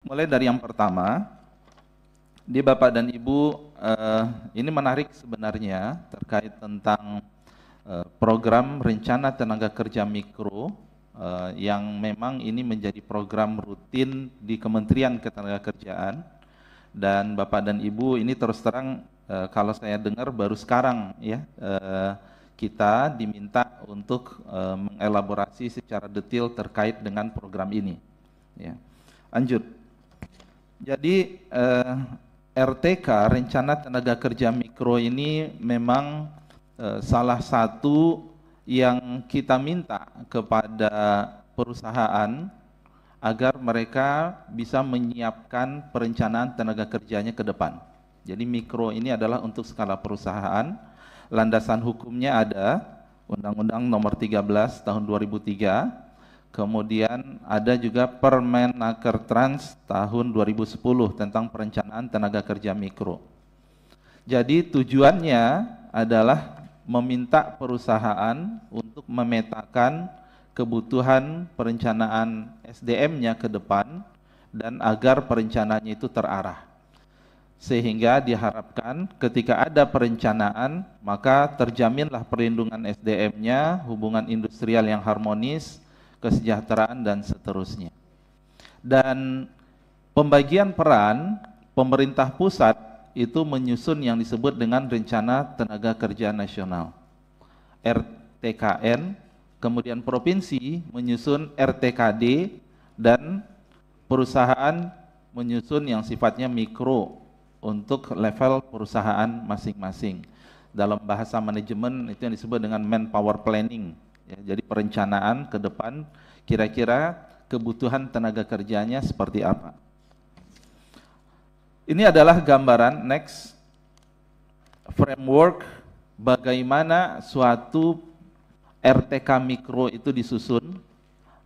mulai dari yang pertama, di Bapak dan Ibu, ini menarik sebenarnya terkait tentang program rencana tenaga kerja mikro yang memang ini menjadi program rutin di Kementerian Ketenagakerjaan. Dan Bapak dan Ibu ini terus terang kalau saya dengar baru sekarang ya kita diminta untuk mengelaborasi secara detail terkait dengan program ini. Ya. Lanjut. Jadi RTK, Rencana Tenaga Kerja Mikro ini memang salah satu yang kita minta kepada perusahaan agar mereka bisa menyiapkan perencanaan tenaga kerjanya ke depan. Jadi mikro ini adalah untuk skala perusahaan. Landasan hukumnya ada Undang-Undang Nomor 13 Tahun 2003. Kemudian ada juga Permenaker Trans Tahun 2010 tentang perencanaan tenaga kerja mikro. Jadi tujuannya adalah meminta perusahaan untuk memetakan kebutuhan perencanaan SDM-nya ke depan dan agar perencanaannya itu terarah. Sehingga diharapkan ketika ada perencanaan, maka terjaminlah perlindungan SDM-nya, hubungan industrial yang harmonis, kesejahteraan, dan seterusnya. Dan pembagian peran pemerintah pusat itu menyusun yang disebut dengan Rencana Tenaga Kerja Nasional, RTKN, kemudian provinsi menyusun RTKD, dan perusahaan menyusun yang sifatnya mikro untuk level perusahaan masing-masing. Dalam bahasa manajemen itu yang disebut dengan manpower planning. Ya, jadi perencanaan ke depan kira-kira kebutuhan tenaga kerjanya seperti apa. Ini adalah gambaran next framework bagaimana suatu RTK mikro itu disusun.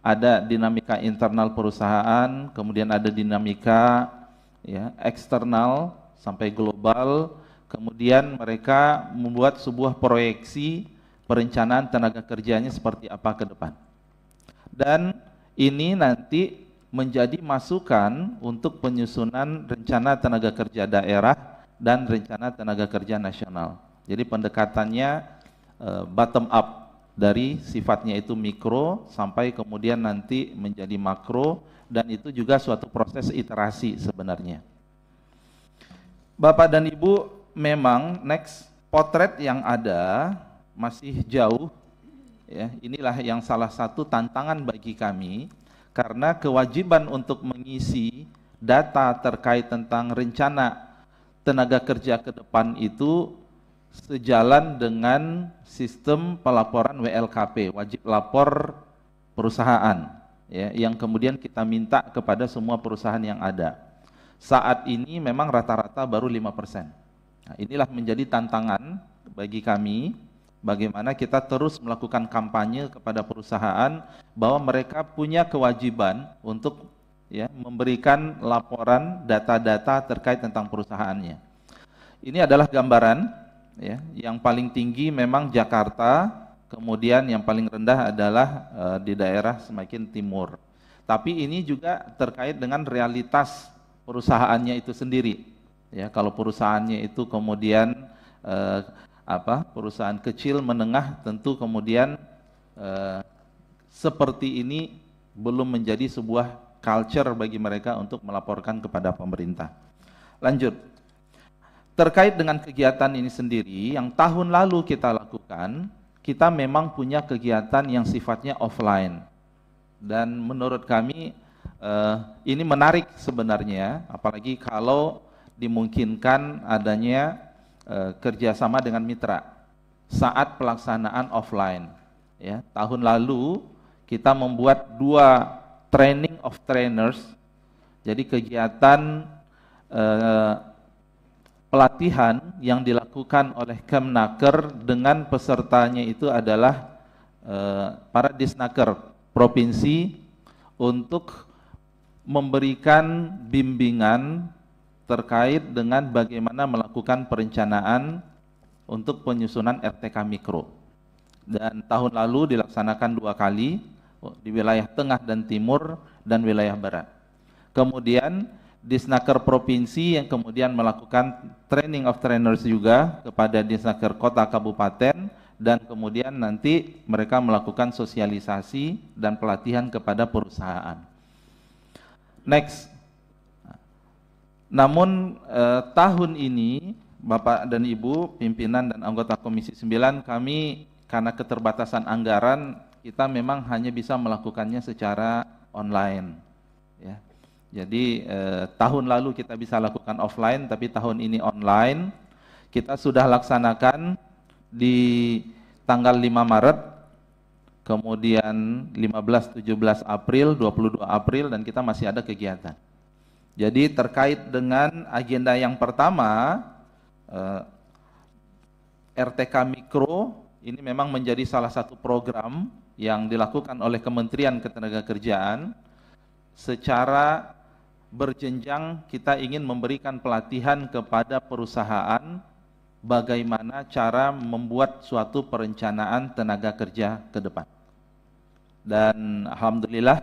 Ada dinamika internal perusahaan, kemudian ada dinamika ya, eksternal sampai global, kemudian mereka membuat sebuah proyeksi perencanaan tenaga kerjanya seperti apa ke depan. Dan ini nanti menjadi masukan untuk penyusunan rencana tenaga kerja daerah dan rencana tenaga kerja nasional. Jadi pendekatannya bottom up, dari sifatnya itu mikro sampai kemudian nanti menjadi makro, dan itu juga suatu proses iterasi sebenarnya. Bapak dan Ibu, memang next potret yang ada masih jauh ya. Inilah yang salah satu tantangan bagi kami, karena kewajiban untuk mengisi data terkait tentang rencana tenaga kerja ke depan itu sejalan dengan sistem pelaporan WLKP, wajib lapor perusahaan ya, yang kemudian kita minta kepada semua perusahaan yang ada. Saat ini memang rata-rata baru 5%. Nah, inilah menjadi tantangan bagi kami, bagaimana kita terus melakukan kampanye kepada perusahaan bahwa mereka punya kewajiban untuk ya, memberikan laporan data-data terkait tentang perusahaannya. Ini adalah gambaran ya, yang paling tinggi memang Jakarta, kemudian yang paling rendah adalah di daerah semakin timur. Tapi ini juga terkait dengan realitas perusahaannya itu sendiri. Ya, kalau perusahaannya itu kemudian perusahaan kecil menengah, tentu kemudian seperti ini belum menjadi sebuah culture bagi mereka untuk melaporkan kepada pemerintah. Lanjut. Terkait dengan kegiatan ini sendiri, yang tahun lalu kita lakukan, kita memang punya kegiatan yang sifatnya offline. Dan menurut kami ini menarik sebenarnya, apalagi kalau dimungkinkan adanya kerjasama dengan mitra saat pelaksanaan offline. Ya, tahun lalu kita membuat 2 training of trainers, jadi kegiatan pelatihan yang dilakukan oleh Kemnaker dengan pesertanya itu adalah para disnaker provinsi untuk memberikan bimbingan terkait dengan bagaimana melakukan perencanaan untuk penyusunan RTK mikro. Dan tahun lalu dilaksanakan 2 kali di wilayah tengah dan timur dan wilayah barat. Kemudian Disnaker Provinsi yang kemudian melakukan training of trainers juga kepada Disnaker Kota Kabupaten, dan kemudian nanti mereka melakukan sosialisasi dan pelatihan kepada perusahaan. Next. Namun tahun ini Bapak dan Ibu pimpinan dan anggota Komisi 9, kami karena keterbatasan anggaran kita memang hanya bisa melakukannya secara online, ya. Jadi tahun lalu kita bisa lakukan offline, tapi tahun ini online. Kita sudah laksanakan di tanggal 5 Maret, kemudian 15, 17 April, 22 April, dan kita masih ada kegiatan. Jadi terkait dengan agenda yang pertama, RTK Mikro ini memang menjadi salah satu program yang dilakukan oleh Kementerian Ketenagakerjaan. Secara berjenjang kita ingin memberikan pelatihan kepada perusahaan bagaimana cara membuat suatu perencanaan tenaga kerja ke depan. Dan alhamdulillah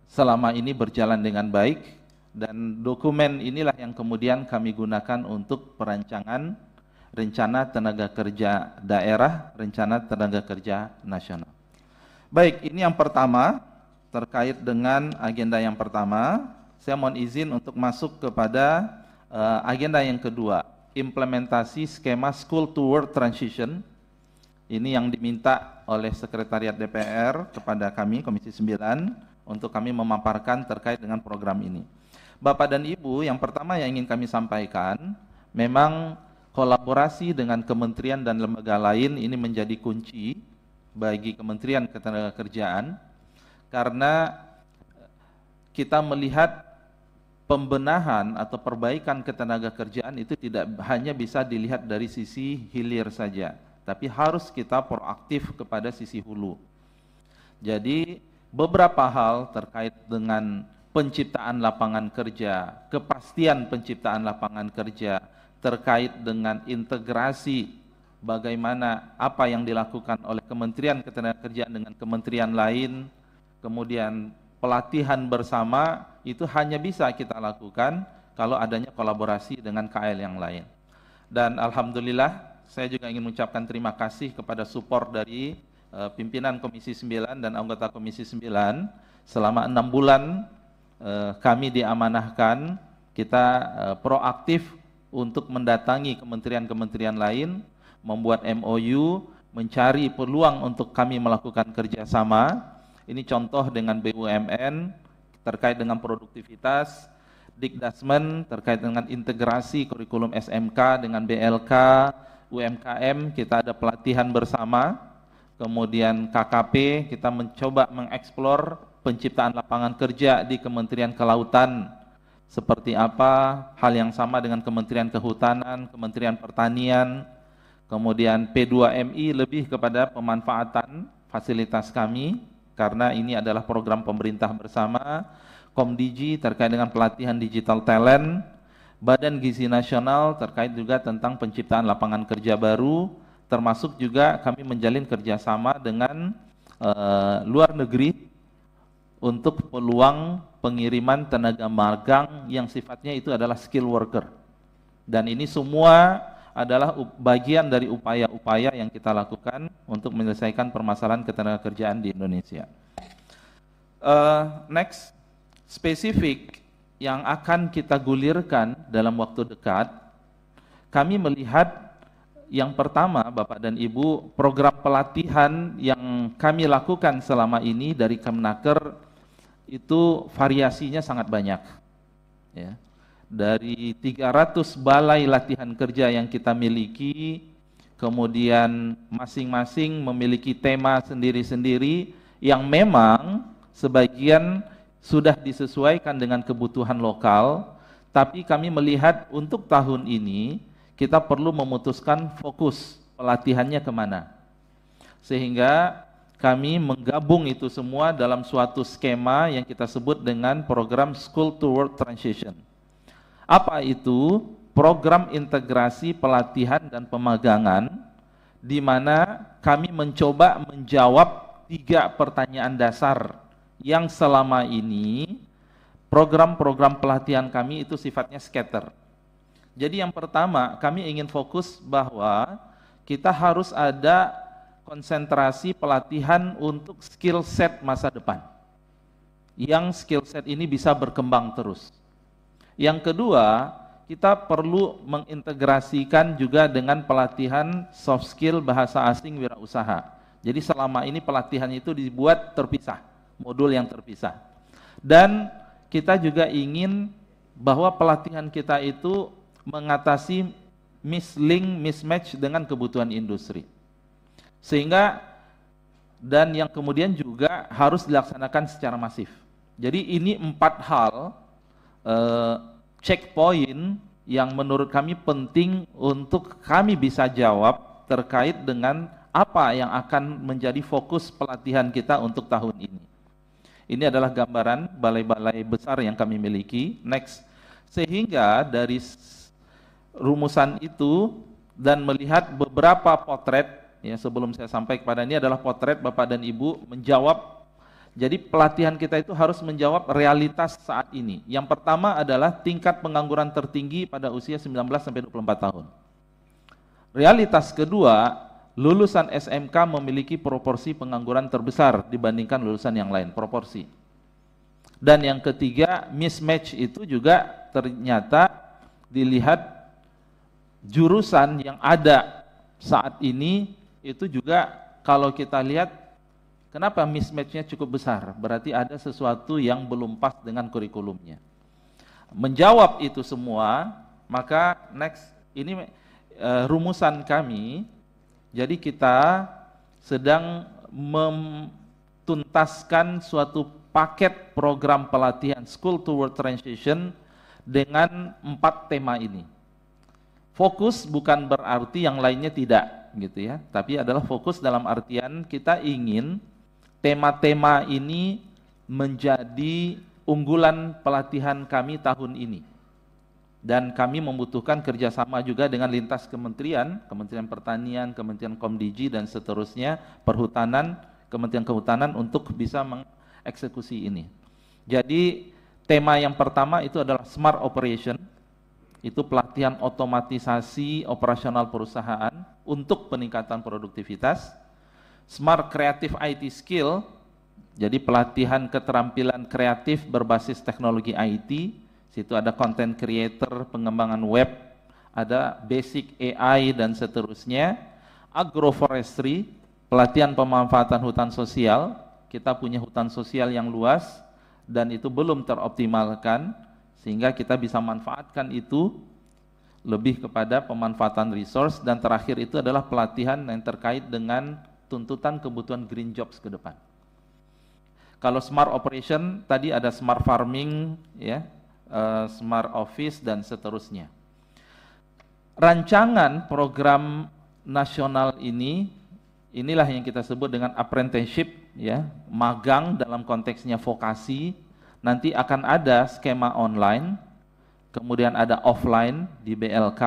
selama ini berjalan dengan baik, dan dokumen inilah yang kemudian kami gunakan untuk perancangan rencana tenaga kerja daerah, rencana tenaga kerja nasional. Baik, ini yang pertama terkait dengan agenda yang pertama. Saya mohon izin untuk masuk kepada agenda yang kedua, implementasi skema School to Work Transition. Ini yang diminta oleh Sekretariat DPR kepada kami, Komisi 9, untuk kami memaparkan terkait dengan program ini. Bapak dan Ibu, yang pertama yang ingin kami sampaikan, memang kolaborasi dengan kementerian dan lembaga lain ini menjadi kunci bagi Kementerian Ketenagakerjaan, karena kita melihat pembenahan atau perbaikan ketenagakerjaan itu tidak hanya bisa dilihat dari sisi hilir saja, tapi harus kita proaktif kepada sisi hulu. Jadi beberapa hal terkait dengan penciptaan lapangan kerja, kepastian penciptaan lapangan kerja, terkait dengan integrasi bagaimana apa yang dilakukan oleh Kementerian Ketenagakerjaan dengan kementerian lain, kemudian pelatihan bersama, itu hanya bisa kita lakukan kalau adanya kolaborasi dengan KL yang lain. Dan alhamdulillah saya juga ingin mengucapkan terima kasih kepada support dari pimpinan Komisi 9 dan anggota Komisi 9. Selama 6 bulan kami diamanahkan, kita proaktif untuk mendatangi kementerian-kementerian lain, membuat MOU, mencari peluang untuk kami melakukan kerjasama. Ini contoh dengan BUMN terkait dengan produktivitas, Dikdasmen terkait dengan integrasi kurikulum SMK dengan BLK, UMKM kita ada pelatihan bersama, kemudian KKP kita mencoba mengeksplor penciptaan lapangan kerja di Kementerian Kelautan seperti apa, hal yang sama dengan Kementerian Kehutanan, Kementerian Pertanian, kemudian P2MI lebih kepada pemanfaatan fasilitas kami, karena ini adalah program pemerintah bersama, Komdigi terkait dengan pelatihan digital talent, Badan Gizi Nasional terkait juga tentang penciptaan lapangan kerja baru, termasuk juga kami menjalin kerjasama dengan luar negeri untuk peluang pengiriman tenaga magang yang sifatnya itu adalah skill worker. Dan ini semua adalah bagian dari upaya-upaya yang kita lakukan untuk menyelesaikan permasalahan ketenagakerjaan di Indonesia. Next, spesifik yang akan kita gulirkan dalam waktu dekat, kami melihat yang pertama, Bapak dan Ibu, program pelatihan yang kami lakukan selama ini dari Kemnaker itu variasinya sangat banyak, ya. Dari 300 balai latihan kerja yang kita miliki, kemudian masing-masing memiliki tema sendiri-sendiri yang memang sebagian sudah disesuaikan dengan kebutuhan lokal, tapi kami melihat untuk tahun ini kita perlu memutuskan fokus pelatihannya kemana. Sehingga kami menggabung itu semua dalam suatu skema yang kita sebut dengan program School to Work Transition. Apa itu? Program integrasi pelatihan dan pemagangan, di mana kami mencoba menjawab 3 pertanyaan dasar yang selama ini program-program pelatihan kami itu sifatnya scatter. Jadi yang pertama, kami ingin fokus bahwa kita harus ada konsentrasi pelatihan untuk skill set masa depan. Yang skill set ini bisa berkembang terus. Yang kedua, kita perlu mengintegrasikan juga dengan pelatihan soft skill bahasa asing wirausaha. Jadi selama ini pelatihan itu dibuat terpisah, modul yang terpisah. Dan kita juga ingin bahwa pelatihan kita itu mengatasi mislink, mismatch dengan kebutuhan industri. Sehingga, dan yang kemudian juga harus dilaksanakan secara masif. Jadi ini 4 hal checkpoint yang menurut kami penting untuk kami bisa jawab terkait dengan apa yang akan menjadi fokus pelatihan kita untuk tahun ini. Ini adalah gambaran balai-balai besar yang kami miliki. Next. Sehingga dari rumusan itu dan melihat beberapa potret, ya sebelum saya sampai kepada ini adalah potret Bapak dan Ibu menjawab. Jadi pelatihan kita itu harus menjawab realitas saat ini. Yang pertama adalah tingkat pengangguran tertinggi pada usia 19-24 tahun. Realitas kedua, lulusan SMK memiliki proporsi pengangguran terbesar dibandingkan lulusan yang lain, proporsi. Dan yang ketiga, mismatch itu juga ternyata dilihat jurusan yang ada saat ini itu juga kalau kita lihat kenapa mismatch-nya cukup besar, berarti ada sesuatu yang belum pas dengan kurikulumnya. Menjawab itu semua, maka next, ini rumusan kami. Jadi kita sedang menuntaskan suatu paket program pelatihan School to Work Transition dengan 4 tema ini. Fokus bukan berarti yang lainnya tidak, gitu ya. Tapi adalah fokus dalam artian kita ingin tema-tema ini menjadi unggulan pelatihan kami tahun ini. Dan kami membutuhkan kerjasama juga dengan lintas kementerian, Kementerian Pertanian, Kementerian Komdigi, dan seterusnya, Perhutanan, Kementerian Kehutanan untuk bisa mengeksekusi ini. Jadi tema yang pertama itu adalah Smart Operation, itu pelatihan otomatisasi operasional perusahaan untuk peningkatan produktivitas. Smart Creative IT Skill, jadi pelatihan keterampilan kreatif berbasis teknologi IT, situ ada content creator, pengembangan web, ada basic AI dan seterusnya. Agroforestry, pelatihan pemanfaatan hutan sosial, kita punya hutan sosial yang luas dan itu belum teroptimalkan, sehingga kita bisa manfaatkan itu lebih kepada pemanfaatan resource. Dan terakhir itu adalah pelatihan yang terkait dengan tuntutan kebutuhan green jobs ke depan. Kalau smart operation tadi ada smart farming, ya, smart office dan seterusnya. Rancangan program nasional ini, inilah yang kita sebut dengan apprenticeship, ya, magang dalam konteksnya vokasi. Nanti akan ada skema online, kemudian ada offline di BLK,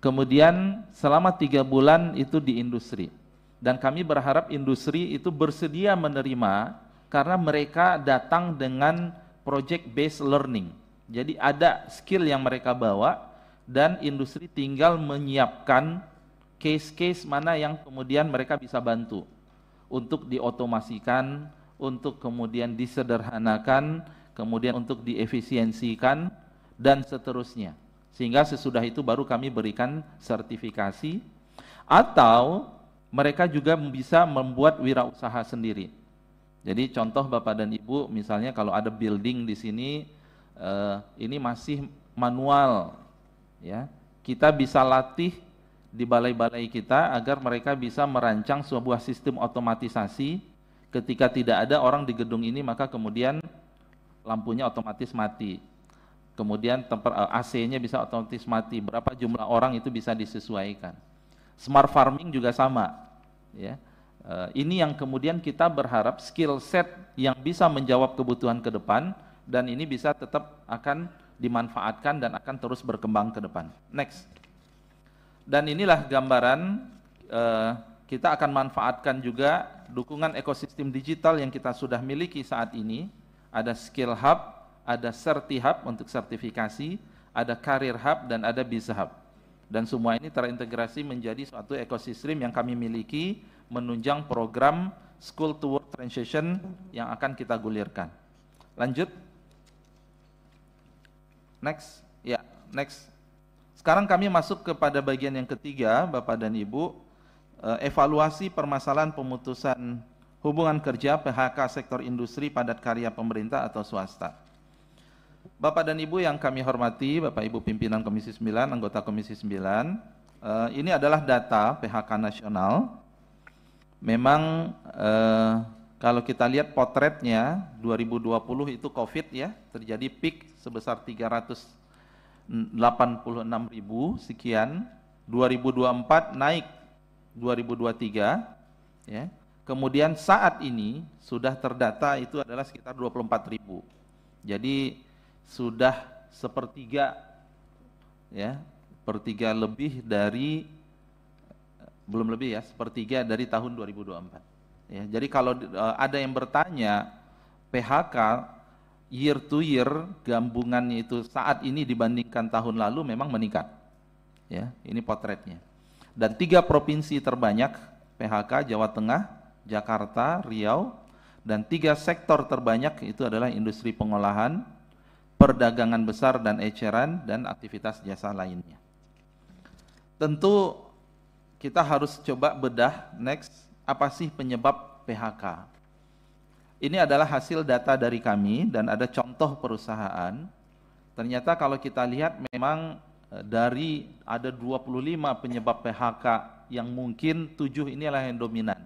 kemudian selama 3 bulan itu di industri. Dan kami berharap industri itu bersedia menerima karena mereka datang dengan project based learning. Jadi ada skill yang mereka bawa dan industri tinggal menyiapkan case-case mana yang kemudian mereka bisa bantu untuk diotomasikan, untuk kemudian disederhanakan, kemudian untuk diefisiensikan dan seterusnya. Sehingga sesudah itu baru kami berikan sertifikasi, atau mereka juga bisa membuat wirausaha sendiri. Jadi contoh Bapak dan Ibu, misalnya kalau ada building di sini, ini masih manual, ya, kita bisa latih di balai-balai kita agar mereka bisa merancang sebuah sistem otomatisasi. Ketika tidak ada orang di gedung ini, maka kemudian lampunya otomatis mati. Kemudian AC-nya bisa otomatis mati. Berapa jumlah orang itu bisa disesuaikan. Smart farming juga sama, ya. Ini yang kemudian kita berharap skill set yang bisa menjawab kebutuhan ke depan, dan ini bisa tetap akan dimanfaatkan dan akan terus berkembang ke depan. Next. Dan inilah gambaran, kita akan manfaatkan juga dukungan ekosistem digital yang kita sudah miliki saat ini. Ada skill hub, ada Certi-Hub untuk sertifikasi, ada Career Hub, dan ada Biz Hub. Dan semua ini terintegrasi menjadi suatu ekosistem yang kami miliki menunjang program School to Work Transition yang akan kita gulirkan. Lanjut. Next. Ya, next. Sekarang kami masuk kepada bagian yang ketiga, Bapak dan Ibu, evaluasi permasalahan pemutusan hubungan kerja PHK sektor industri padat karya pemerintah atau swasta. Bapak dan Ibu yang kami hormati, Bapak Ibu pimpinan Komisi 9, anggota Komisi 9, ini adalah data PHK nasional. Memang kalau kita lihat potretnya 2020 itu COVID ya, terjadi peak sebesar 386.000 sekian, 2024 naik 2023 ya. Kemudian saat ini sudah terdata itu adalah sekitar 24.000. Jadi sudah sepertiga ya, sepertiga lebih dari, belum lebih ya, sepertiga dari tahun 2024 ya. Jadi kalau ada yang bertanya PHK year to year gabungannya itu saat ini dibandingkan tahun lalu memang meningkat ya, ini potretnya. Dan 3 provinsi terbanyak PHK, Jawa Tengah, Jakarta, Riau, dan 3 sektor terbanyak itu adalah industri pengolahan, perdagangan besar dan eceran, dan aktivitas jasa lainnya. Tentu kita harus coba bedah next, apa sih penyebab PHK? Ini adalah hasil data dari kami dan ada contoh perusahaan. Ternyata kalau kita lihat memang dari ada 25 penyebab PHK yang mungkin 7 inilah yang dominan.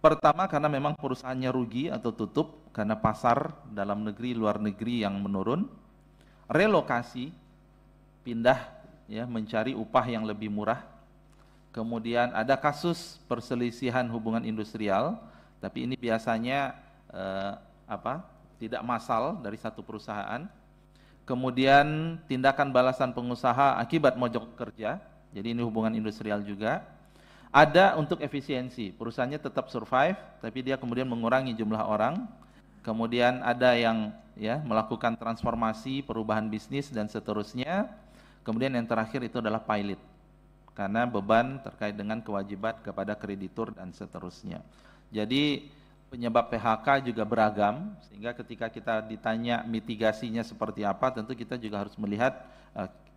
Pertama karena memang perusahaannya rugi atau tutup karena pasar dalam negeri, luar negeri yang menurun. Relokasi, pindah ya, mencari upah yang lebih murah. Kemudian ada kasus perselisihan hubungan industrial, tapi ini biasanya tidak massal dari satu perusahaan. Kemudian tindakan balasan pengusaha akibat mogok kerja, jadi ini hubungan industrial juga. Ada untuk efisiensi, perusahaannya tetap survive, tapi dia kemudian mengurangi jumlah orang. Kemudian ada yang ya melakukan transformasi, perubahan bisnis dan seterusnya. Kemudian yang terakhir itu adalah pilot, karena beban terkait dengan kewajiban kepada kreditur dan seterusnya. Jadi penyebab PHK juga beragam, sehingga ketika kita ditanya mitigasinya seperti apa, tentu kita juga harus melihat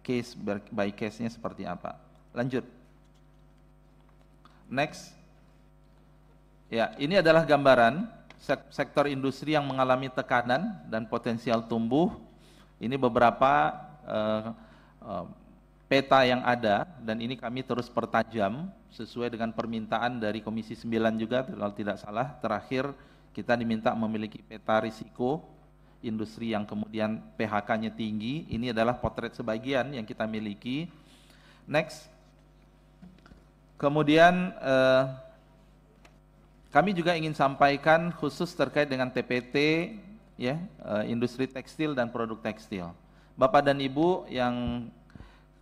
case by case-nya seperti apa. Lanjut. Next. Ya, ini adalah gambaran sektor industri yang mengalami tekanan dan potensial tumbuh. Ini beberapa peta yang ada, dan ini kami terus pertajam sesuai dengan permintaan dari Komisi 9 juga kalau tidak salah. Terakhir kita diminta memiliki peta risiko industri yang kemudian PHK-nya tinggi. Ini adalah potret sebagian yang kita miliki. Next. Kemudian kami juga ingin sampaikan khusus terkait dengan TPT ya, industri tekstil dan produk tekstil. Bapak dan Ibu yang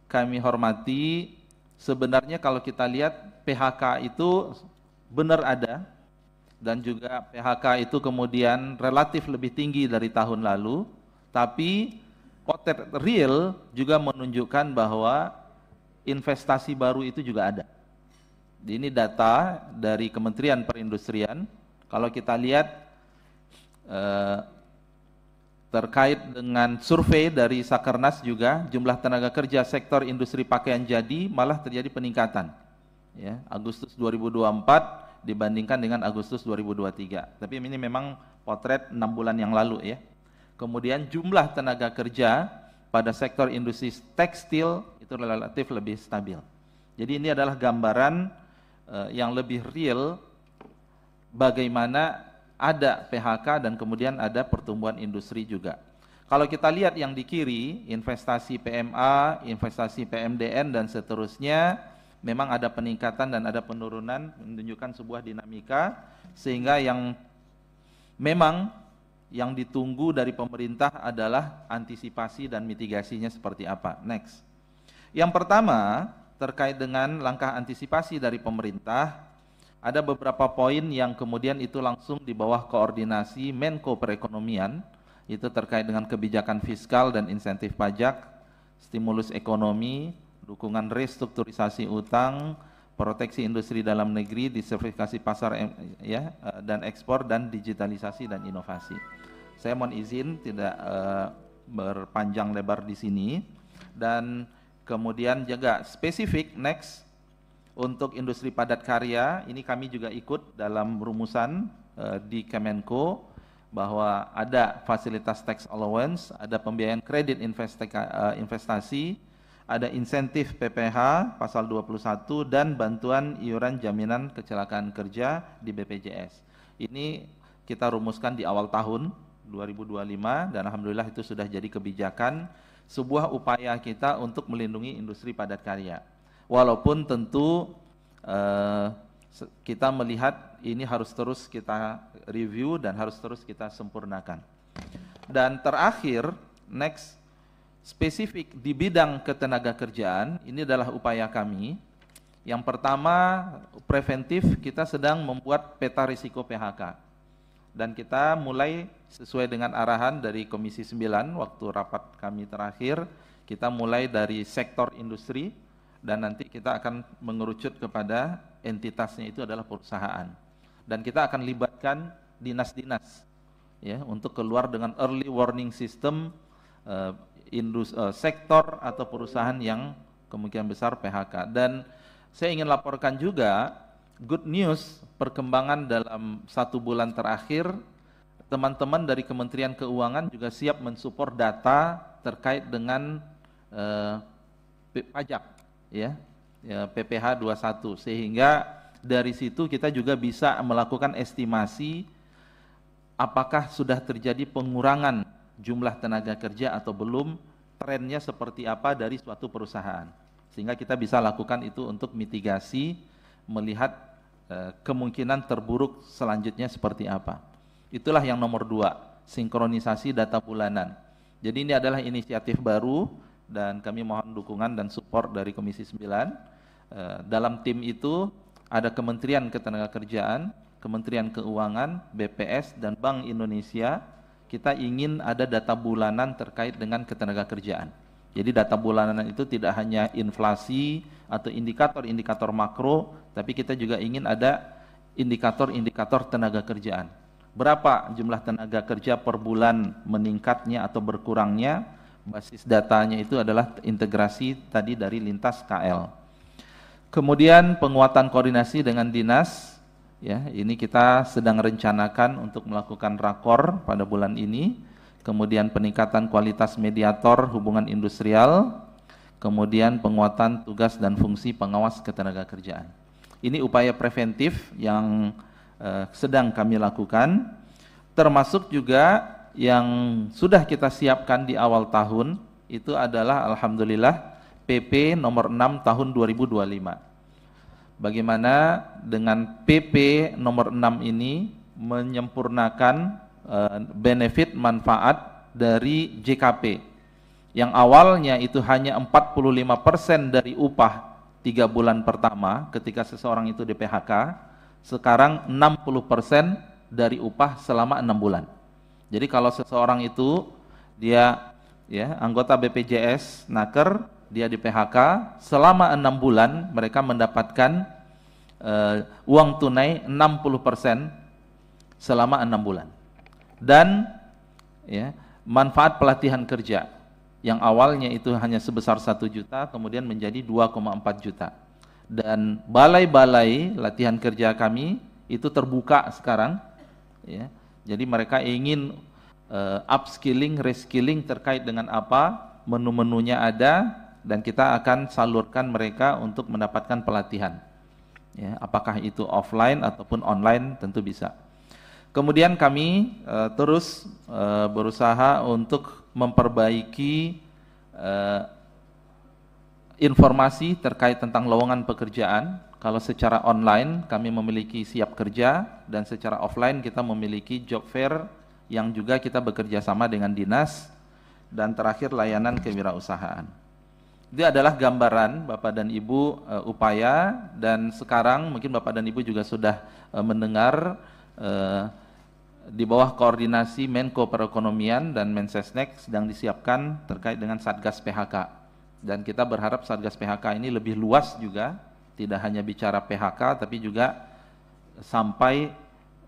kami hormati, sebenarnya kalau kita lihat PHK itu benar ada, dan juga PHK itu kemudian relatif lebih tinggi dari tahun lalu, tapi potret real juga menunjukkan bahwa investasi baru itu juga ada. Ini data dari Kementerian Perindustrian. Kalau kita lihat terkait dengan survei dari Sakernas juga, jumlah tenaga kerja sektor industri pakaian jadi malah terjadi peningkatan. Ya, Agustus 2024 dibandingkan dengan Agustus 2023. Tapi ini memang potret 6 bulan yang lalu ya. Kemudian jumlah tenaga kerja pada sektor industri tekstil itu relatif lebih stabil. Jadi ini adalah gambaran yang lebih real bagaimana ada PHK dan kemudian ada pertumbuhan industri juga. Kalau kita lihat yang di kiri, investasi PMA, investasi PMDN dan seterusnya, memang ada peningkatan dan ada penurunan, menunjukkan sebuah dinamika, sehingga yang memang yang ditunggu dari pemerintah adalah antisipasi dan mitigasinya seperti apa. Next. Yang pertama, terkait dengan langkah antisipasi dari pemerintah, ada beberapa poin yang kemudian itu langsung di bawah koordinasi Menko Perekonomian, itu terkait dengan kebijakan fiskal dan insentif pajak, stimulus ekonomi, dukungan restrukturisasi utang, proteksi industri dalam negeri, diversifikasi pasar dan ekspor, dan digitalisasi dan inovasi. Saya mohon izin tidak berpanjang lebar di sini, dan kemudian juga spesifik next untuk industri padat karya, ini kami juga ikut dalam rumusan di Kemenko bahwa ada fasilitas tax allowance, ada pembiayaan kredit investasi, ada insentif PPH pasal 21 dan bantuan iuran jaminan kecelakaan kerja di BPJS. Ini kita rumuskan di awal tahun 2025 dan alhamdulillah itu sudah jadi kebijakan, sebuah upaya kita untuk melindungi industri padat karya. Walaupun tentu kita melihat ini harus terus kita review dan harus terus kita sempurnakan. Dan terakhir, next, spesifik di bidang ketenagakerjaan, ini adalah upaya kami. Yang pertama, preventif, kita sedang membuat peta risiko PHK. Dan kita mulai sesuai dengan arahan dari Komisi 9 waktu rapat kami terakhir, kita mulai dari sektor industri, dan nanti kita akan mengerucut kepada entitasnya itu adalah perusahaan. Dan kita akan libatkan dinas-dinas ya untuk keluar dengan early warning system sektor atau perusahaan yang kemungkinan besar PHK. Dan saya ingin laporkan juga good news, perkembangan dalam 1 bulan terakhir, teman-teman dari Kementerian Keuangan juga siap mensupport data terkait dengan pajak ya PPh 21, sehingga dari situ kita juga bisa melakukan estimasi apakah sudah terjadi pengurangan jumlah tenaga kerja atau belum, trennya seperti apa dari suatu perusahaan, sehingga kita bisa lakukan itu untuk mitigasi, melihat kemungkinan terburuk selanjutnya seperti apa. Itulah yang nomor 2, sinkronisasi data bulanan. Jadi ini adalah inisiatif baru dan kami mohon dukungan dan support dari Komisi 9. Dalam tim itu ada Kementerian Ketenagakerjaan, Kementerian Keuangan, BPS, dan Bank Indonesia. Kita ingin ada data bulanan terkait dengan ketenagakerjaan. Jadi data bulanan itu tidak hanya inflasi atau indikator-indikator makro, tapi kita juga ingin ada indikator-indikator tenaga kerjaan. Berapa jumlah tenaga kerja per bulan meningkatnya atau berkurangnya, basis datanya itu adalah integrasi tadi dari lintas KL. Kemudian penguatan koordinasi dengan dinas, ya ini kita sedang rencanakan untuk melakukan rakor pada bulan ini. Kemudian peningkatan kualitas mediator hubungan industrial, kemudian penguatan tugas dan fungsi pengawas ketenagakerjaan. Ini upaya preventif yang sedang kami lakukan, termasuk juga yang sudah kita siapkan di awal tahun, itu adalah alhamdulillah PP nomor 6 tahun 2025. Bagaimana dengan PP nomor 6 ini menyempurnakan benefit manfaat dari JKP yang awalnya itu hanya 45% dari upah 3 bulan pertama ketika seseorang itu di PHK, sekarang 60% dari upah selama 6 bulan. Jadi kalau seseorang itu dia ya anggota BPJS Naker, dia di PHK selama 6 bulan, mereka mendapatkan uang tunai 60% selama 6 bulan. Dan ya, manfaat pelatihan kerja yang awalnya itu hanya sebesar 1 juta kemudian menjadi 2,4 juta. Dan balai-balai latihan kerja kami itu terbuka sekarang ya. Jadi mereka ingin upskilling, reskilling terkait dengan apa, menu-menunya ada dan kita akan salurkan mereka untuk mendapatkan pelatihan ya, apakah itu offline ataupun online tentu bisa. Kemudian kami terus berusaha untuk memperbaiki informasi terkait tentang lowongan pekerjaan. Kalau secara online kami memiliki Siap Kerja dan secara offline kita memiliki Job Fair yang juga kita bekerja sama dengan dinas, dan terakhir layanan kewirausahaan. Itu adalah gambaran Bapak dan Ibu upaya, dan sekarang mungkin Bapak dan Ibu juga sudah mendengar di bawah koordinasi Menko Perekonomian dan Mensesnek sedang disiapkan terkait dengan Satgas PHK. Dan kita berharap Satgas PHK ini lebih luas juga, tidak hanya bicara PHK tapi juga sampai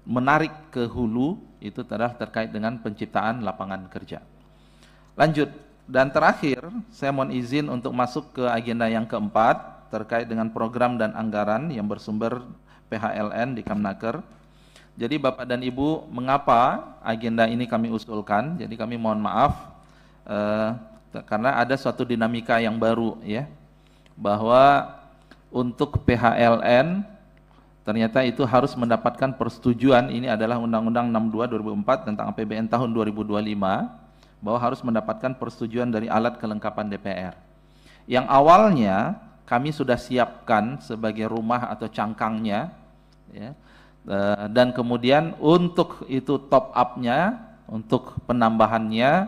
menarik ke hulu, itu adalah terkait dengan penciptaan lapangan kerja. Lanjut, dan terakhir saya mohon izin untuk masuk ke agenda yang keempat terkait dengan program dan anggaran yang bersumber PHLN di Kemnaker. Jadi Bapak dan Ibu, mengapa agenda ini kami usulkan? Jadi kami mohon maaf karena ada suatu dinamika yang baru ya, bahwa untuk PHLN ternyata itu harus mendapatkan persetujuan. Ini adalah Undang-Undang 62 2004 tentang APBN tahun 2025, bahwa harus mendapatkan persetujuan dari alat kelengkapan DPR. Yang awalnya kami sudah siapkan sebagai rumah atau cangkangnya ya. Dan kemudian untuk itu top up-nya, untuk penambahannya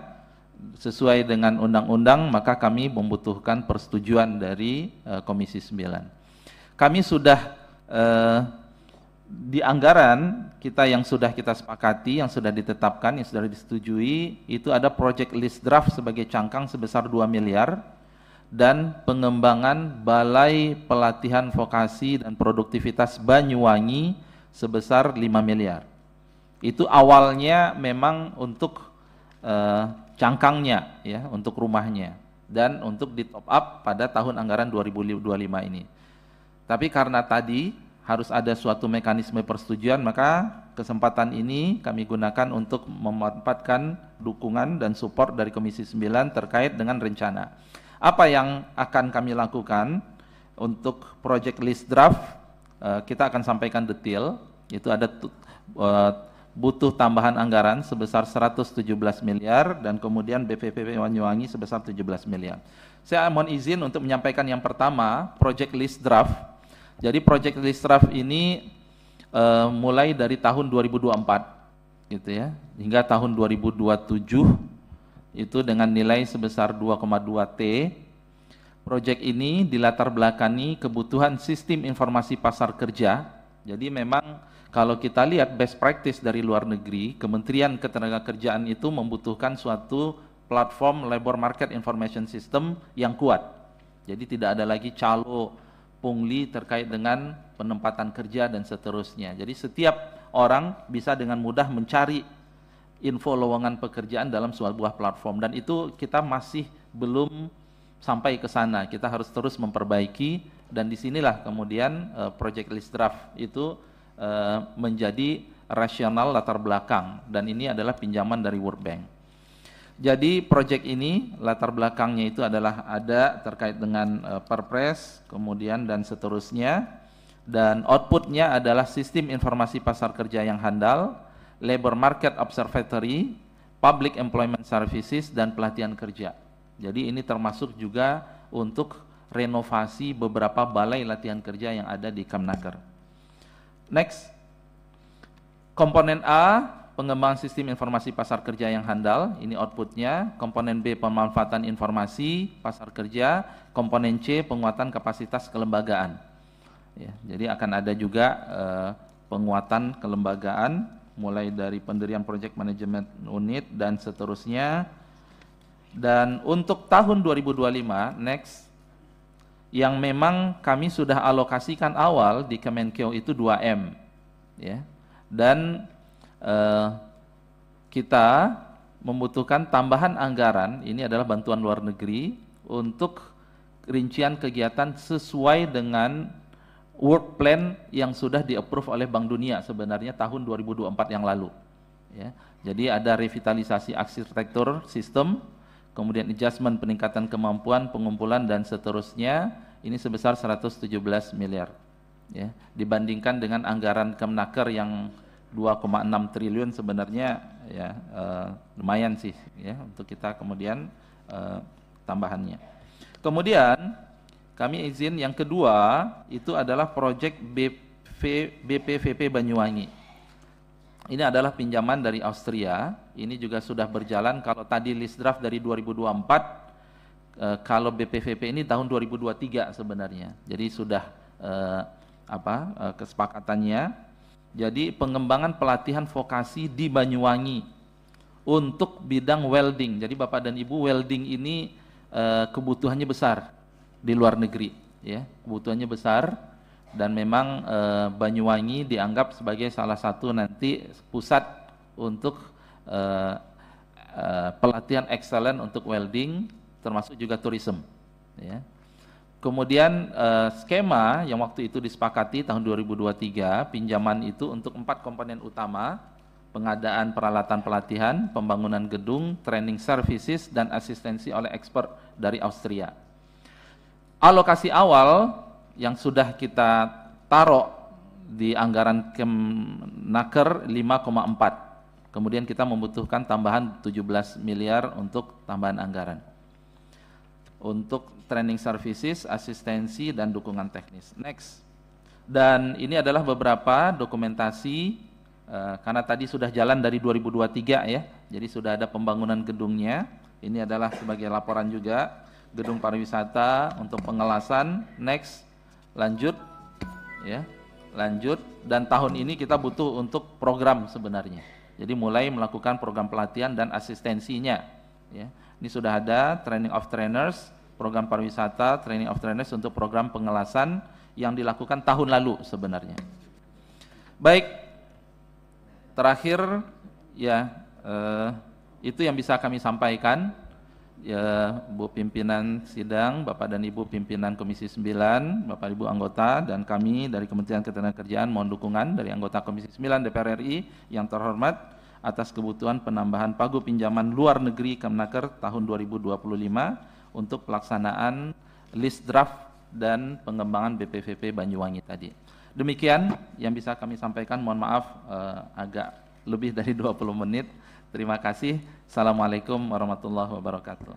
sesuai dengan undang-undang, maka kami membutuhkan persetujuan dari Komisi 9. Kami sudah di anggaran kita yang sudah kita sepakati, yang sudah ditetapkan, yang sudah disetujui, itu ada project list draft sebagai cangkang sebesar 2 miliar dan pengembangan Balai Pelatihan Vokasi dan Produktivitas Banyuwangi sebesar 5 miliar. Itu awalnya memang untuk cangkangnya ya, untuk rumahnya dan untuk di top up pada tahun anggaran 2025 ini. Tapi karena tadi harus ada suatu mekanisme persetujuan, maka kesempatan ini kami gunakan untuk memanfaatkan dukungan dan support dari Komisi 9 terkait dengan rencana. Apa yang akan kami lakukan untuk project list draft? Kita akan sampaikan detail. Itu ada butuh tambahan anggaran sebesar 117 miliar dan kemudian BPPP Banyuwangi sebesar 17 miliar. Saya mohon izin untuk menyampaikan yang pertama, project list draft. Jadi project list draft ini mulai dari tahun 2024 gitu ya, hingga tahun 2027 itu dengan nilai sebesar 2,2 T. Proyek ini dilatar belakangi kebutuhan sistem informasi pasar kerja. Jadi memang kalau kita lihat best practice dari luar negeri, Kementerian Ketenagakerjaan itu membutuhkan suatu platform labor market information system yang kuat. Jadi tidak ada lagi calo pungli terkait dengan penempatan kerja dan seterusnya. Jadi setiap orang bisa dengan mudah mencari info lowongan pekerjaan dalam sebuah platform, dan itu kita masih belum sampai ke sana. Kita harus terus memperbaiki, dan disinilah kemudian project list draft itu menjadi rasional latar belakang, dan ini adalah pinjaman dari World Bank. Jadi project ini latar belakangnya itu adalah ada terkait dengan Perpres, kemudian dan seterusnya, dan outputnya adalah sistem informasi pasar kerja yang handal, labor market observatory, public employment services, dan pelatihan kerja. Jadi ini termasuk juga untuk renovasi beberapa balai latihan kerja yang ada di Kemnaker. Next, komponen A, pengembangan sistem informasi pasar kerja yang handal, ini outputnya. Komponen B, pemanfaatan informasi pasar kerja. Komponen C, penguatan kapasitas kelembagaan. Ya, jadi akan ada juga penguatan kelembagaan, mulai dari pendirian project management unit dan seterusnya. Dan untuk tahun 2025, next, yang memang kami sudah alokasikan awal di Kemenkeu itu 2M, ya. Dan kita membutuhkan tambahan anggaran, ini adalah bantuan luar negeri, untuk rincian kegiatan sesuai dengan work plan yang sudah di-approve oleh Bank Dunia sebenarnya tahun 2024 yang lalu. Ya. Jadi ada revitalisasi arsitektur sistem, kemudian adjustment peningkatan kemampuan, pengumpulan, dan seterusnya, ini sebesar 117 miliar. Ya. Dibandingkan dengan anggaran Kemnaker yang 2,6 triliun sebenarnya ya lumayan sih ya untuk kita kemudian tambahannya. Kemudian kami izin yang kedua itu adalah proyek BPVP Banyuwangi. Ini adalah pinjaman dari Austria, ini juga sudah berjalan. Kalau tadi list draft dari 2024, kalau BPVP ini tahun 2023 sebenarnya. Jadi sudah kesepakatannya. Jadi pengembangan pelatihan vokasi di Banyuwangi untuk bidang welding. Jadi Bapak dan Ibu, welding ini kebutuhannya besar di luar negeri, ya, kebutuhannya besar, dan memang Banyuwangi dianggap sebagai salah satu nanti pusat untuk pelatihan excellent untuk welding, termasuk juga tourism, ya. Kemudian skema yang waktu itu disepakati tahun 2023, pinjaman itu untuk 4 komponen utama: pengadaan peralatan pelatihan, pembangunan gedung, training services, dan asistensi oleh expert dari Austria. Alokasi awal yang sudah kita taruh di anggaran Kemnaker 5,4. Kemudian kita membutuhkan tambahan 17 miliar untuk tambahan anggaran untuk training services, asistensi, dan dukungan teknis. Next. Dan ini adalah beberapa dokumentasi, karena tadi sudah jalan dari 2023 ya, jadi sudah ada pembangunan gedungnya. Ini adalah sebagai laporan juga, gedung pariwisata untuk pengelasan. Next, lanjut, ya, lanjut. Dan tahun ini kita butuh untuk program sebenarnya. Jadi mulai melakukan program pelatihan dan asistensinya. Ya. Ini sudah ada training of trainers, program pariwisata, training of trainers untuk program pengelasan yang dilakukan tahun lalu sebenarnya. Baik, terakhir ya itu yang bisa kami sampaikan. Ya, Bu Pimpinan Sidang, Bapak dan Ibu Pimpinan Komisi 9, Bapak Ibu anggota, dan kami dari Kementerian Ketenagakerjaan mohon dukungan dari anggota Komisi 9 DPR RI yang terhormat atas kebutuhan penambahan pagu pinjaman luar negeri Kemnaker tahun 2025 untuk pelaksanaan list draft dan pengembangan BPVP Banyuwangi tadi. Demikian yang bisa kami sampaikan, mohon maaf agak lebih dari 20 menit. Terima kasih. Assalamualaikum warahmatullahi wabarakatuh.